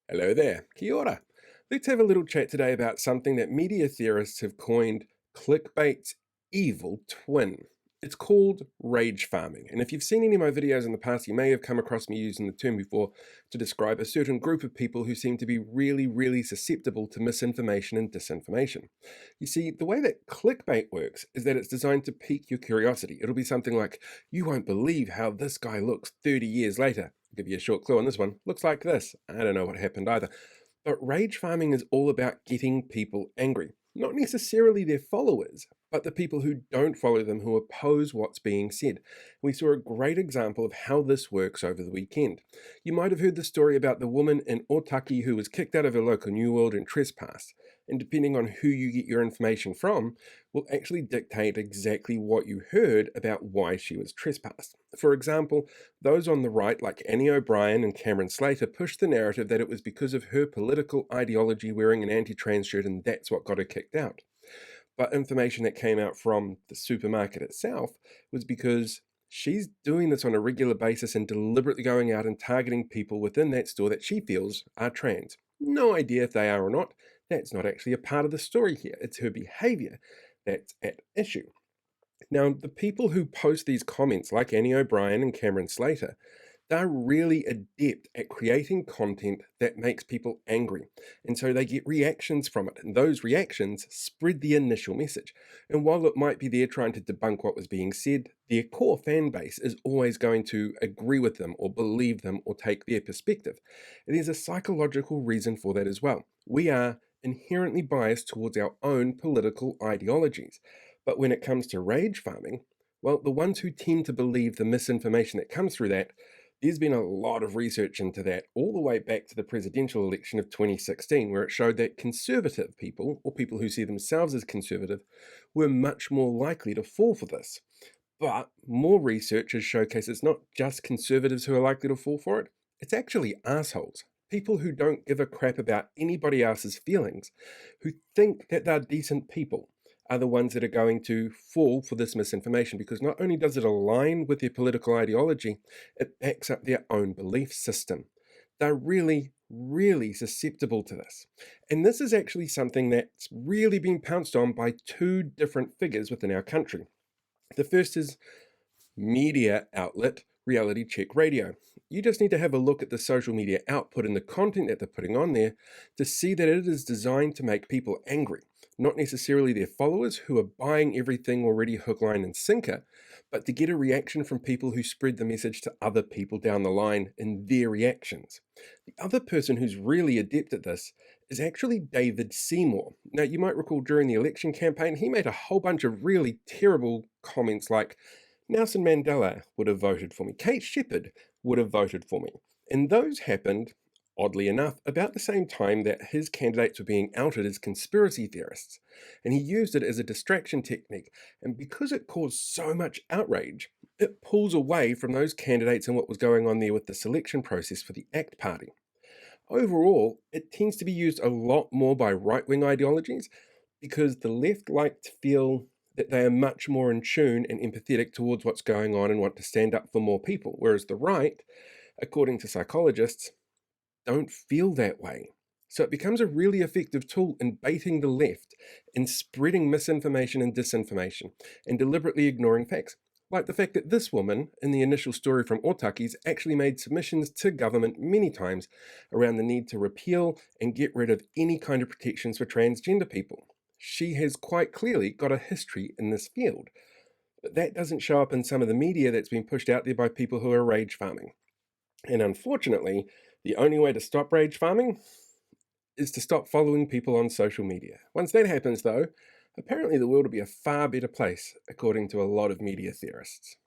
Hello there, kia ora. Let's have a little chat today about something that media theorists have coined clickbait's evil twin. It's called rage farming, and if you've seen any of my videos in the past, you may have come across me using the term before to describe a certain group of people who seem to be really susceptible to misinformation and disinformation. You see, the way that clickbait works is that it's designed to pique your curiosity. It'll be something like, you won't believe how this guy looks 30 years later. I'll give you a short clue on this one. Looks like this. I don't know what happened either. But rage farming is all about getting people angry. Not necessarily their followers, but the people who don't follow them who oppose what's being said. We saw a great example of how this works over the weekend. You might have heard the story about the woman in Otaki who was kicked out of her local New World and trespassed. And depending on who you get your information from, will actually dictate exactly what you heard about why she was trespassed. For example, those on the right, like Annie O'Brien and Cameron Slater, pushed the narrative that it was because of her political ideology wearing an anti-trans shirt and that's what got her kicked out. But information that came out from the supermarket itself was because she's doing this on a regular basis and deliberately going out and targeting people within that store that she feels are trans. No idea if they are or not. That's not actually a part of the story here. It's her behavior that's at issue. Now, the people who post these comments, like Annie O'Brien and Cameron Slater, they're really adept at creating content that makes people angry. And so they get reactions from it. And those reactions spread the initial message. And while it might be there trying to debunk what was being said, their core fan base is always going to agree with them or believe them or take their perspective. And there's a psychological reason for that as well. We are inherently biased towards our own political ideologies. But when it comes to rage farming, well, the ones who tend to believe the misinformation that comes through that, there's been a lot of research into that, all the way back to the presidential election of 2016, where it showed that conservative people, or people who see themselves as conservative, were much more likely to fall for this. But more research has showcased it's not just conservatives who are likely to fall for it, it's actually assholes. People who don't give a crap about anybody else's feelings, who think that they're decent people, are the ones that are going to fall for this misinformation because not only does it align with their political ideology, it backs up their own belief system. They're really susceptible to this. And this is actually something that's really been pounced on by two different figures within our country. The first is media outlet Reality Check Radio. You just need to have a look at the social media output and the content that they're putting on there to see that it is designed to make people angry, not necessarily their followers who are buying everything already hook, line, and sinker, but to get a reaction from people who spread the message to other people down the line in their reactions. The other person who's really adept at this is actually David Seymour. Now, you might recall during the election campaign, he made a whole bunch of really terrible comments like, Nelson Mandela would have voted for me. Kate Shepherd would have voted for me. And those happened, oddly enough, about the same time that his candidates were being outed as conspiracy theorists. And he used it as a distraction technique. And because it caused so much outrage, it pulls away from those candidates and what was going on there with the selection process for the ACT Party. Overall, it tends to be used a lot more by right-wing ideologies because the left like to feel that they are much more in tune and empathetic towards what's going on and want to stand up for more people, whereas the right, according to psychologists, don't feel that way. So it becomes a really effective tool in baiting the left, in spreading misinformation and disinformation, and deliberately ignoring facts. Like the fact that this woman, in the initial story from Otaki's, actually made submissions to government many times around the need to repeal and get rid of any kind of protections for transgender people. She has quite clearly got a history in this field. But that doesn't show up in some of the media that's been pushed out there by people who are rage farming. And unfortunately, the only way to stop rage farming is to stop following people on social media. Once that happens, though, apparently the world will be a far better place, according to a lot of media theorists.